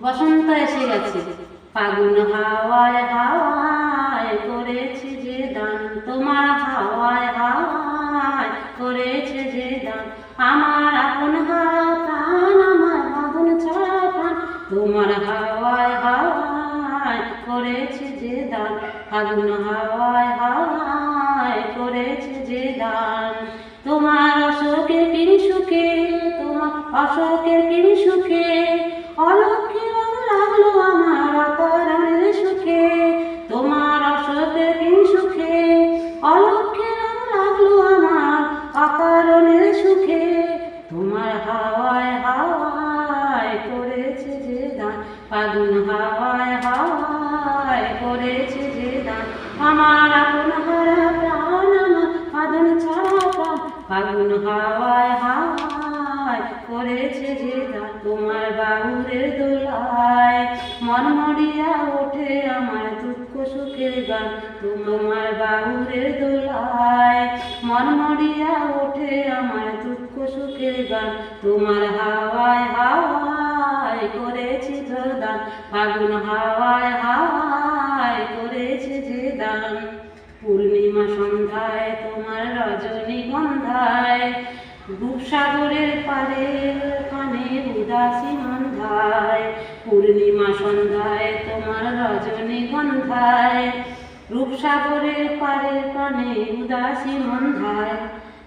বসন্ত এসে গেছে, ফাগুন হাওয়ায় হাওয়ায় করেছে যে দান, তোমার হাওয়ায় হাওয়ায় করেছে যে দান। আমার আপন হারা প্রাণ, আমার বাঁধন ছাড়া প্রাণ, তোমার হাওয়ায় হাওয়ায় করেছে যে দান, ফাগুন হাওয়ায় হাওয়ায় করেছে যে দান। তোমার অশোকের কিরি সুখে, তোমার অশোকের কিরি সুখে, অলক্ষী রং লাগলো আমার অকারণের সুখে। তোমার অশোকের কিরি সুখে, অলক্ষী রং লাগলো আমার অকারণের সুখে। তোমার হাওয়ায় হাওয়ায় করেছে যে দান, ফাগুন হাওয়ায় হাওয়ায় করেছে যে দান। আমার আপন হারা প্রাণ, আমার বাঁধন ছাড়া প্রাণ, ফাগুন হাওয়ায় হাওয়ায় করেছে যে দান। তোমার বাহুরের দোলায় মন মরিয়া ওঠে আমার দুঃখ সুখের গান, তোমার বাহুরের দোলায় মন মরিয়া ওঠে আমার দুঃখ সুখের গান। তোমার হাওয়ায় হাওয়ায় করেছি যে দান, ফাগুন হাওয়ায় হাওয়ায় করেছে যে দান। পূর্ণিমা সন্ধ্যায় তোমার রজনীগন্ধায়, রূপসাগরের পারে কানে উদাসী মন্ধায়। পূর্ণিমা সন্ধ্যায় তোমার রজনীগন্ধায়, রূপসাগরের পারে কানে উদাসী মন্ধায়।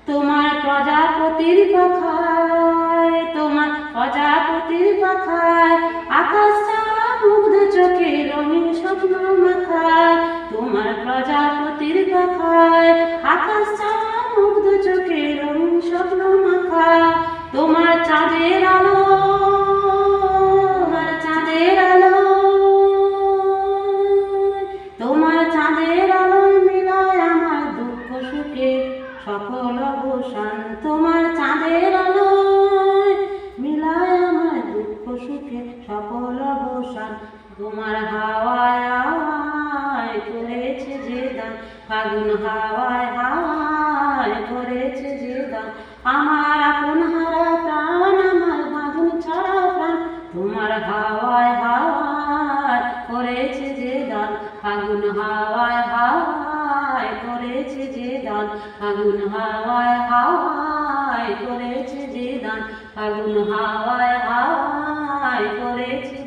তোমার প্রজাপতির পাখায়, তোমার প্রজাপতির পাখায়, আকাশ চাওয়া মুগ্ধ চোখে রঙিন স্বপ্ন মাখায়। তোমার প্রজাপতির পাখায়, আকাশ চাওয়া মুগ্ধ চোখে রঙিন স্বপ্ন মাখায়। তোমার চাঁদের আলো, তোমার চাঁদের আলো, তোমার চাঁদের আলোয় মিলায় আমার দুঃখ সুখে সকল অবসান। তোমার চাঁদের আলোয় মিলায় আমার দুঃখ সুখে সকল অবসান। তোমার হাওয়ায় হাওয়ায় করেছে যে দান, ফাগুন হাওয়ায় হাওয়ায় করেছে যে দান। আমার আপন হারা প্রাণ, আমার বাঁধন ছাড়া প্রাণ, তোমার হাওয়ায় হাওয়ায় করেছে যে দান, ফাগুন হাওয়ায় হাওয়ায় করেছে যে দান। ফাগুন হাওয়ায় হাওয়ায় করেছে যে দান, ফাগুন হাওয়ায় হাওয়ায় করেছে